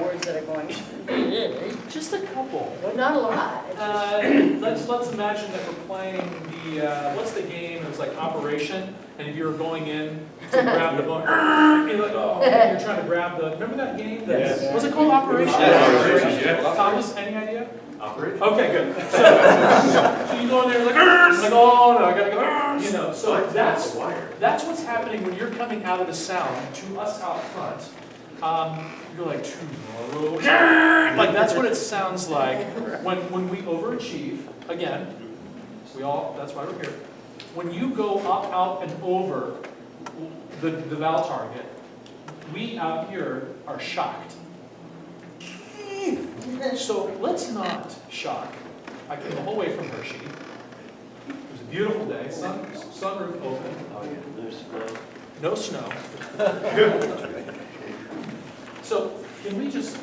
words that are going. Just a couple. Not a lot. It's just- Let's imagine that we're playing the, what's the game? It's like Operation, and if you're going in to grab the bone, you're like, oh, you're trying to grab the, remember that game? Yes. Was it called Operation? Yeah. Thomas, any idea? Operation. Okay, good. So you go in there like, oh no, I gotta go, you know. So that's what's happening when you're coming out of the sound to us out front. You're like, tomorrow. Like that's what it sounds like when we overachieve. Again, that's why we're here. When you go up, out, and over the vowel target, we out here are shocked. So let's not shock. I came the whole way from Hershey. It was a beautiful day, sunroof open. Oh yeah, there's No snow. So can we just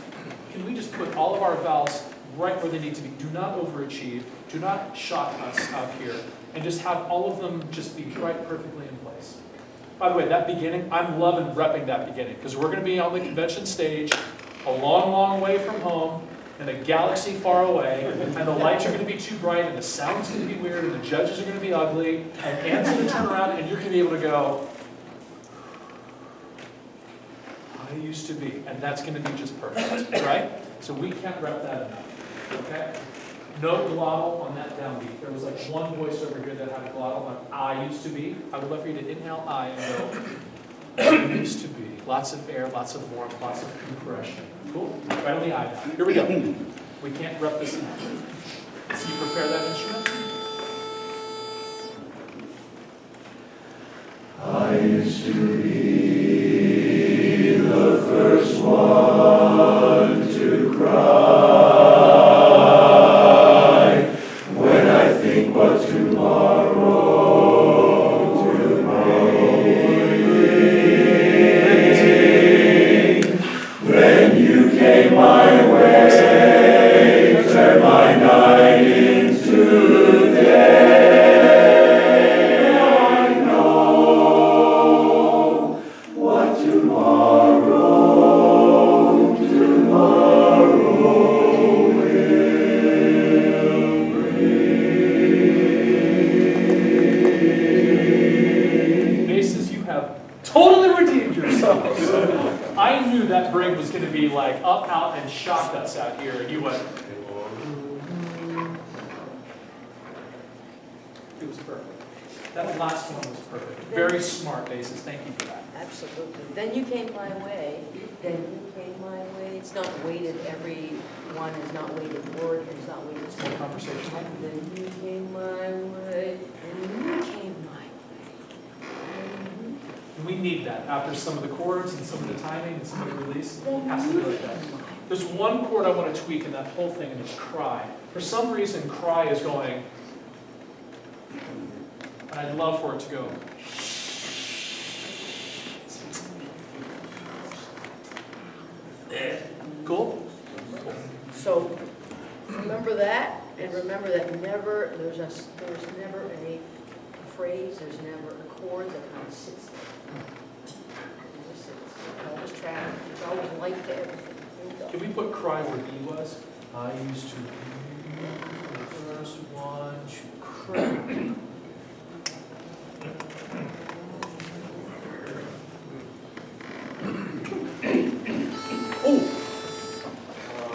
put all of our vowels right where they need to be? Do not overachieve. Do not shock us out here. And just have all of them just be right perfectly in place. By the way, that beginning, I'm loving repping that beginning because we're going to be on the convention stage a long, long way from home in a galaxy far away, and the lights are going to be too bright, and the sound's going to be weird, and the judges are going to be ugly, and Anne's going to turn around, and you're going to be able to go, I used to be, and that's going to be just perfect, right? So we can't rep that enough, okay? No glottal on that downbeat. There was like one voice over here that had a glottal on I used to be. I would love for you to inhale I and go, I used to be. Lots of air, lots of warmth, lots of compression. Cool? Right on the I. Here we go. We can't rep this enough. So you prepare that instrument. I used to be the first one to cry when I think what tomorrow will bring. When you came my way, turned my night into day. I know what tomorrow will bring. Basses, you have totally redeemed yourselves. I knew that break was going to be like up, out, and shocked us out here, and you went. It was perfect. That last one was perfect. Very smart basses. Thank you for that. Absolutely. Then you came my way. Then you came my way. It's not weighted. Every one is not weighted word. It's not weighted It's more conversational. Then you came my way. And you came my way. We need that after some of the chords and some of the timing and some of the release. It has to be like that. There's one chord I want to tweak in that whole thing, and it's cry. For some reason, cry is going, and I'd love for it to go. Cool? So remember that, and remember that there's never a phrase, there's never a chord that kind of sits there. It just sits. It always travels. It's always light to everything. Here we go. Can we put cry where E was? I used to be the first one to cry. Oh!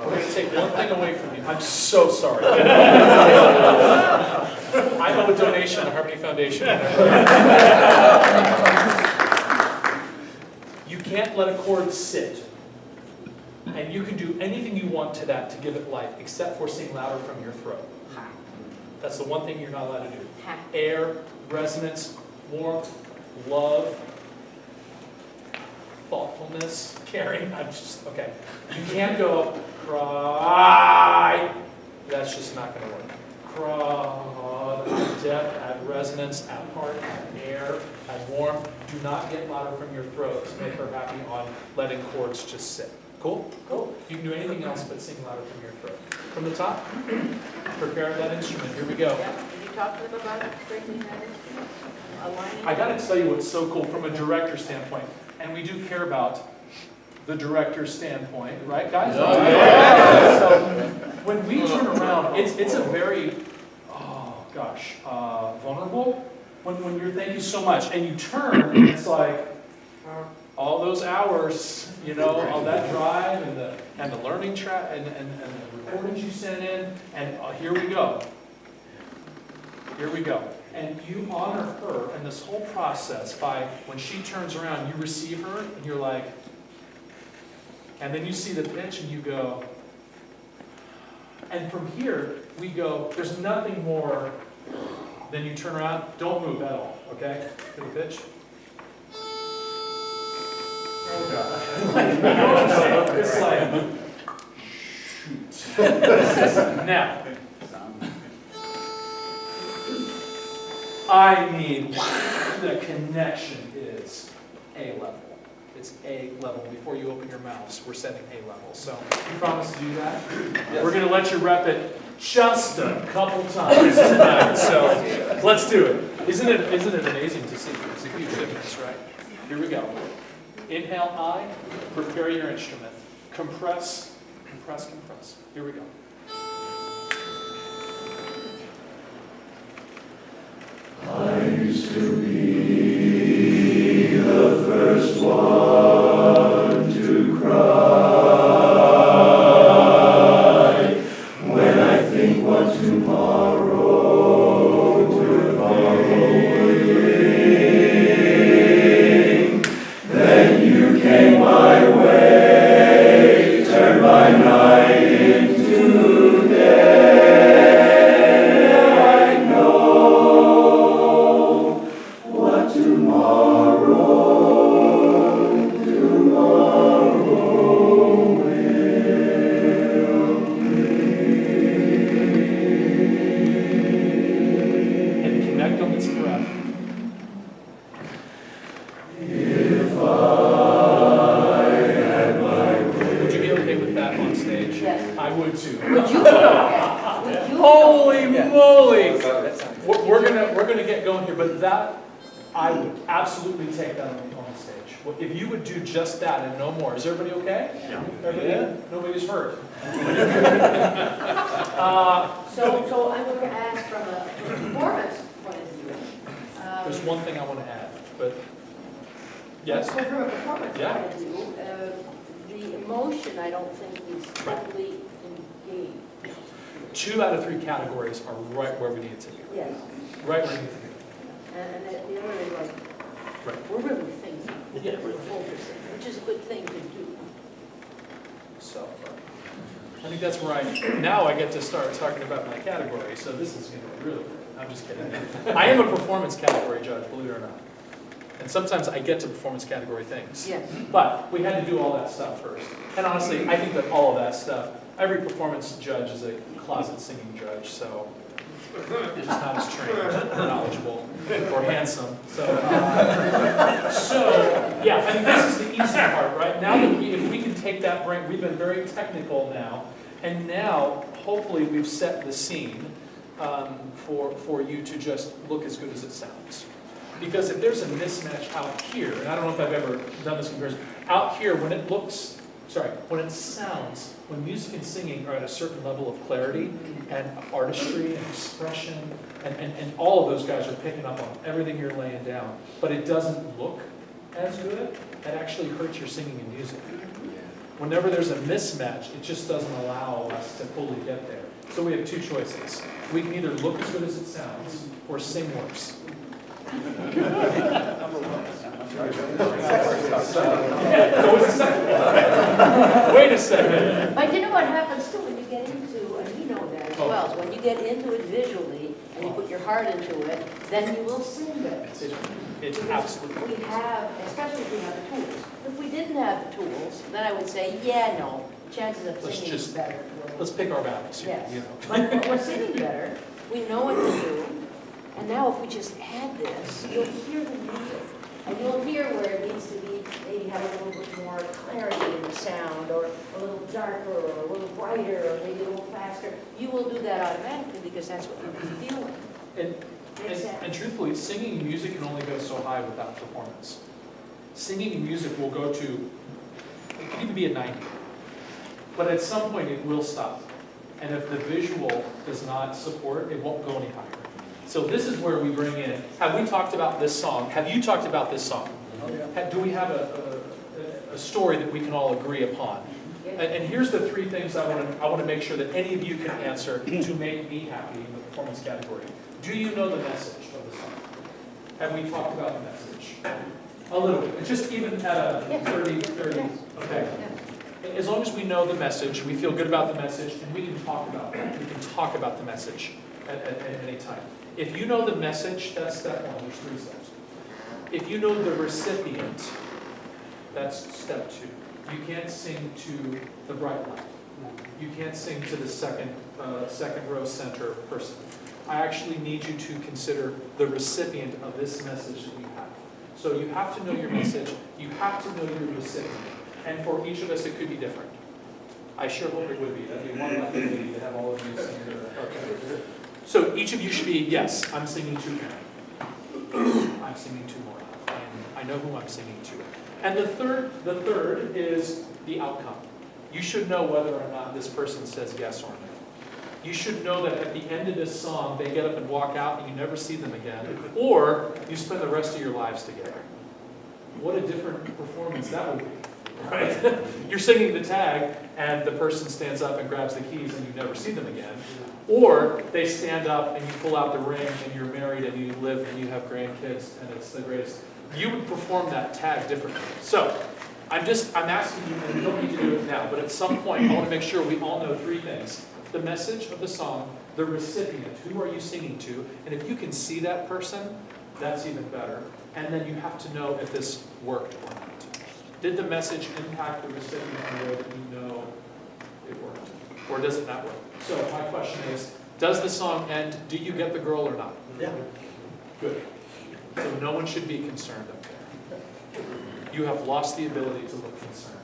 We're going to take one thing away from you. I'm so sorry. I owe a donation to Harmony Foundation. You can't let a chord sit. And you can do anything you want to that to give it life, except for sing louder from your throat. That's the one thing you're not allowed to do. Air, resonance, warmth, love, thoughtfulness, caring. I'm just, okay. You can't go, cry. That's just not going to work. Cry, add depth, add resonance, add heart, add air, add warmth. Do not get louder from your throat to make her happy on letting chords just sit. Cool? Cool. You can do anything else but sing louder from your throat. From the top, prepare that instrument. Here we go. Yeah. Did you talk to them about straightening that instrument? Aligning? I got to tell you what's so cool from a director standpoint, and we do care about the director's standpoint, right, guys? Yeah. So when we turn around, it's a very, oh gosh, vulnerable. When you're, thank you so much, and you turn, and it's like, all those hours, you know, all that drive and the learning track and the recordings you sent in, and here we go. Here we go. And you honor her and this whole process by when she turns around, you receive her and you're like, and then you see the pitch and you go, and from here we go, there's nothing more than you turn around, don't move at all, okay? To the pitch. Oh God. You know what I'm saying? It's like, shoot. Now, I mean, the connection is A level. It's A level. Before you open your mouths, we're setting A level. So, you promise to do that? Yes. We're going to let you rep it just a couple times tonight. So, let's do it. Isn't it amazing to see? It's a huge difference, right? Here we go. Inhale, I. Prepare your instrument. Compress, compress, compress. Here we go. I used to be the first one to cry when I think what tomorrow will bring. Then you came my way, turned my night into day. Absolutely take that on the stage. If you would do just that and no more, is everybody okay? Yeah. Everybody? Yeah. Nobody's hurt. So I'm going to ask from a performance point of view. There's one thing I want to add, but yes. So from a performance Yeah. point of view, the emotion I don't think is totally engaged. 2 out of 3 categories are right where we need it to be. Yes. Right where we need it to be. And the other is like, Right. we're really thinking, Yeah. we're focusing, which is a good thing to do. So I think that's where now I get to start talking about my category. So this is going to be really good. I'm just kidding. I am a performance category judge, believe it or not. And sometimes I get to performance category things. Yes. But we had to do all that stuff first. And honestly, I think that all of that stuff, every performance judge is a closet singing judge, so just not as trained or knowledgeable or handsome. So yeah, I mean, this is the easy part, right? Now that if we can take that brain, we've been very technical now, and now hopefully we've set the scene for you to just look as good as it sounds. Because if there's a mismatch out here, and I don't know if I've ever done this comparison, out here when it sounds, when music and singing are at a certain level of clarity and artistry and expression, and all of those guys are picking up on everything you're laying down, but it doesn't look as good, that actually hurts your singing and music. Whenever there's a mismatch, it just doesn't allow us to fully get there. So we have 2 choices. We can either look as good as it sounds, or sing worse. Wait a second. But you know what happens too when you get into, and you know that as well, is when you get into it visually and you put your heart into it, then you will sing better. It's absolutely. We have, especially if we have the tools. If we didn't have the tools, then I would say, yeah, no, chances of Let's singing is just- better. Let's pick our battles here. Yes. You know. But we're singing better, we know what to do, and now if we just add this, you'll hear the music. And you'll hear where it needs to be, maybe have a little bit more clarity in the sound, or a little darker, or a little brighter, or maybe a little faster. You will do that automatically because that's what you'll be feeling. Makes sense. And truthfully, singing and music can only go so high without performance. Singing and music will go to, can be a 90. But at some point, it will stop. And if the visual does not support, it won't go any higher. So this is where we bring in, have we talked about this song? Have you talked about this song? Do we have a story that we can all agree upon? And here's the three things I want to make sure that any of you can answer to make me happy in the performance category. Do you know the message of the song? Have we talked about the message? A little bit, just even at a 30, okay. As long as we know the message, we feel good about the message, and we can talk about that. We can talk about the message at any time. If you know the message, that's step one. There's 3 steps. If you know the recipient, that's step 2. You can't sing to the bright light. You can't sing to the second row center person. I actually need you to consider the recipient of this message that you have. So you have to know your message. You have to know your recipient. And for each of us, it could be different. I sure hope it would be. That'd be one lucky lady to have all of you sing together. Okay. So each of you should be, yes, I'm singing to him. I'm singing to Laura. I know who I'm singing to. And the third is the outcome. You should know whether or not this person says yes or no. You should know that at the end of this song, they get up and walk out and you never see them again. Or you spend the rest of your lives together. What a different performance that would be. Right? You're singing the tag and the person stands up and grabs the keys and you never see them again. Or they stand up and you pull out the ring and you're married and you live and you have grandkids and it's the greatest. You would perform that tag differently. So I'm asking you, and you don't need to do it now, but at some point I want to make sure we all know 3 things. The message of the song, the recipient, who are you singing to? And if you can see that person, that's even better. And then you have to know if this worked or not. Did the message impact the recipient in a way that you know it worked? Or does it not work? So my question is, does the song end, do you get the girl or not? Yeah. Good. So no one should be concerned up there. You have lost the ability to look concerned.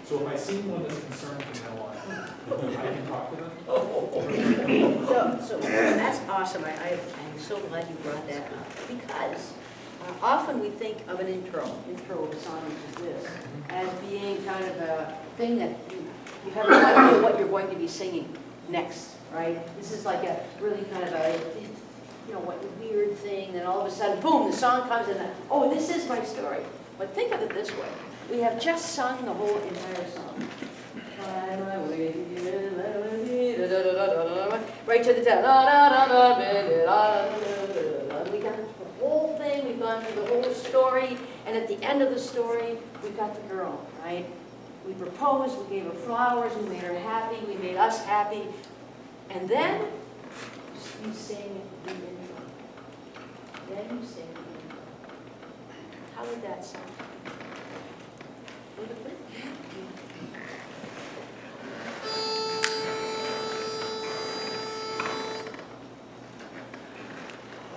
So if I see one that's concerned from now on, I can talk to them. So that's awesome. I'm so glad you brought that up, because often we think of an intro of a song which is this, as being kind of a thing that you have no idea what you're going to be singing next, right? This is like a really kind of a, what weird thing, and all of a sudden, boom, the song comes and oh, this is my story. But think of it this way. We have just sung the whole entire song. Right to the top. We got the whole thing, we've gone through the whole story, and at the end of the story, we've got the girl, right? We proposed, we gave her flowers, we made her happy, we made us happy, and then you sing the intro. Then you sing the intro. How would that sound? Would it be?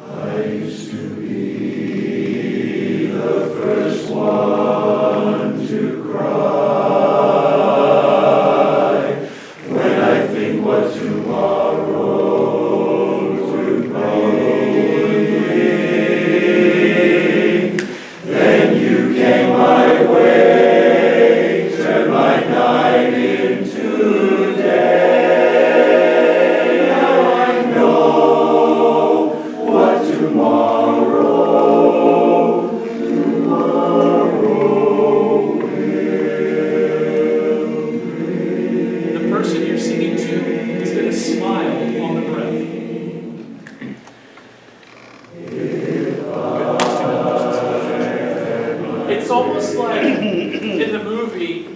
I used to be the first one to cry when I think what tomorrow will bring. Then you came my way, turned my night into day. Now I know what tomorrow will bring. The person you're singing to is going to smile on the breath. It's almost like in the movie,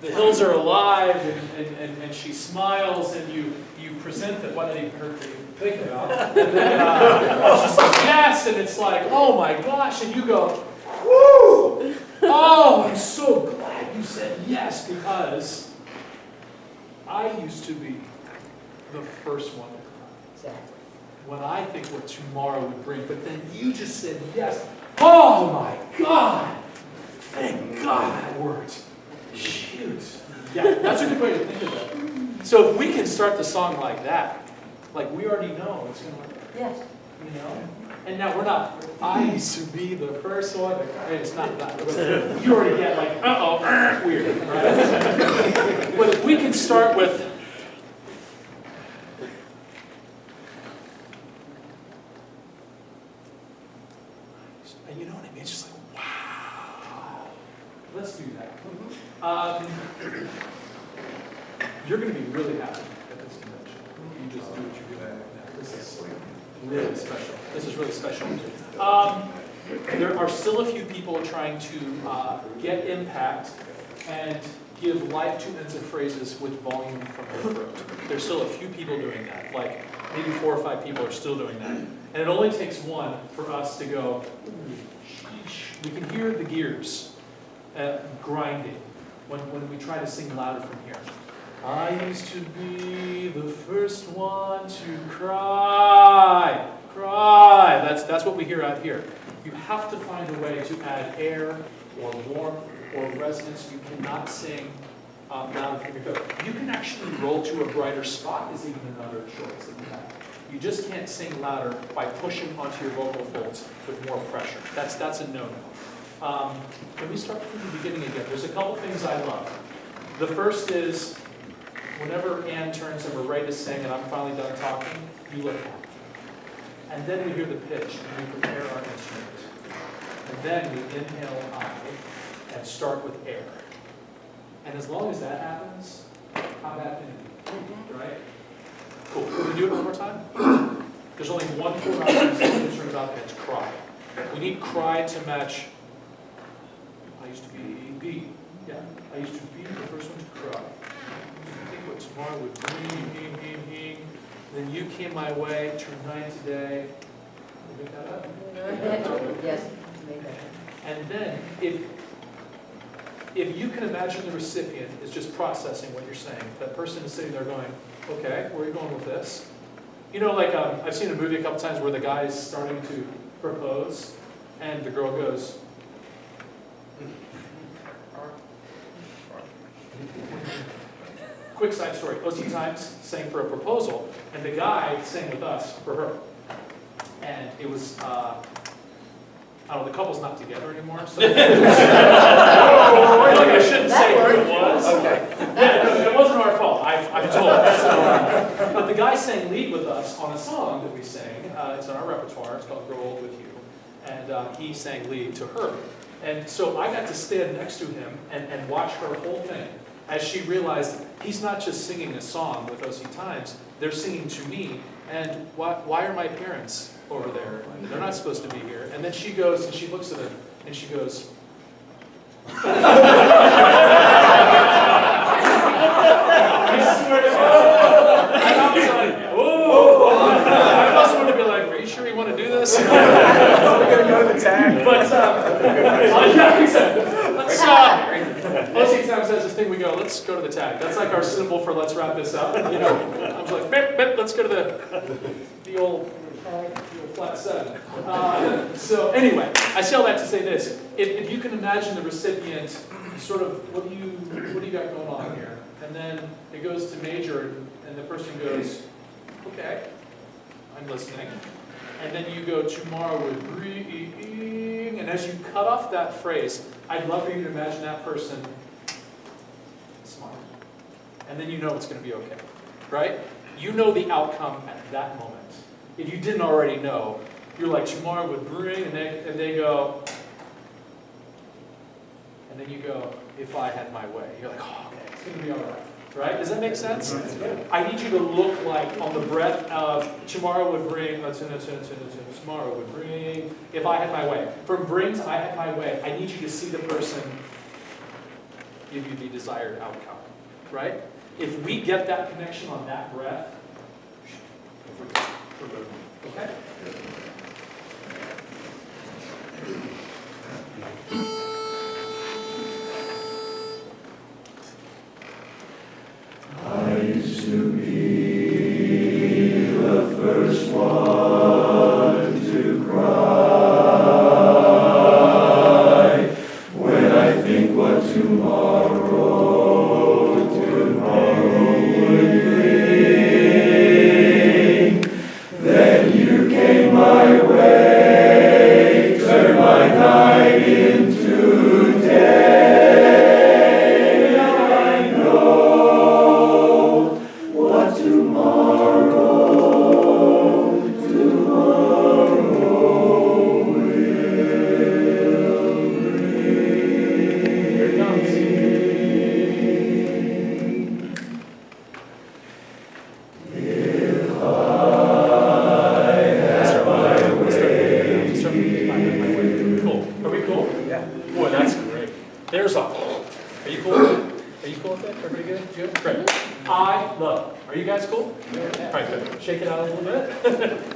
the hills are alive and she smiles and you present that what they heard to think about. And then she's like, yes, and it's like, oh my gosh, and you go, woo! Oh, I'm so glad you said yes, because I used to be the first one to cry. Exactly. When I think what tomorrow would bring, but then you just said yes. Oh my God! Thank God that worked. Shoot. Yeah, that's a good way to think of it. So if we can start the song like that, like we already know it's going to work. Yes. you know? And now we're not, I used to be the first one, it's not that. You already get like, uh-oh, weird, right? But if we can start with, you know what I mean? It's just like, wow. Let's do that. You're going to be really happy at this convention. You just do what you're doing right now. This is really special. This is really special. There are still a few people trying to get impact and give life to ends of phrases with volume from their throat. There's still a few people doing that. Like maybe 4 or 5 people are still doing that. And it only takes one for us to go, sheesh. We can hear the gears grinding when we try to sing louder from here. I used to be the first one to cry. Cry. That's what we hear out here. You have to find a way to add air or warmth or resonance. You cannot sing louder from your throat. You can actually roll to a brighter spot is even another choice that you have. You just can't sing louder by pushing onto your vocal folds with more pressure. That's a no-no. Can we start from the beginning again? There's a couple things I love. The first is, whenever Ann turns and we're ready to sing and I'm finally done talking, you look happy. And then we hear the pitch and we prepare our instrument. And then we inhale high and start with air. And as long as that happens, how bad can it be? Right? Cool. Can we do it one more time? There's only one chord I'm concerned about, and it's cry. We need cry to match. I used to be B. Yeah. I used to be the first one to cry. I think what tomorrow would be. Then you came my way, turned 9 today. Did you make that up? Yes, make that. And then, if you can imagine the recipient is just processing what you're saying, that person is sitting there going, okay, where are you going with this? You know, like I've seen a movie a couple times where the guy is starting to propose, and the girl goes, quick side story, O.C. Times sang for a proposal, and the guy sang with us for her. And it was, I don't know, the couple's not together anymore, so. Like I shouldn't say who it was. Okay. Yeah, it wasn't our fault, I'm told. So, but the guy sang lead with us on a song that we sang. It's in our repertoire, it's called Grow Old With You. And he sang lead to her. And so I got to stand next to him and watch her whole thing as she realized he's not just singing a song with O.C. Times, they're singing to me. And why are my parents over there? They're not supposed to be here. And then she goes and she looks at him and she goes, I swear to God. And I was like, oh. I also wanted to be like, are you sure you want to do this? We're going to go to the tag. But, yeah, exactly. Let's, O.C. Times says this thing, we go, let's go to the tag. That's like our symbol for let's wrap this up. You know, I was like, bip, bip, let's go to the old flat 7. So anyway, I say all that to say this. If you can imagine the recipient, sort of, what do you got going on here? And then it goes to major, and the person goes, okay, I'm listening. And then you go, tomorrow we're breathing, and as you cut off that phrase, I'd love for you to imagine that person smiling. And then you know it's going to be okay, right? You know the outcome at that moment. If you didn't already know, you're like, tomorrow would bring, and they go, and then you go, if I had my way. You're like, oh, okay, it's going to be all right. Right? Does that make sense? I need you to look like on the breath of tomorrow would bring, tomorrow would bring, if I had my way. From bring to I had my way, I need you to see the person give you the desired outcome. Right? If we get that connection on that breath, we're good. Okay? I used to be the first one to cry when I think what tomorrow would bring. Then you came my There's all. Are you cool with it? Are you cool with it? Everybody good? Good? Great. I love. Are you guys cool? All right, good. Shake it out a little bit.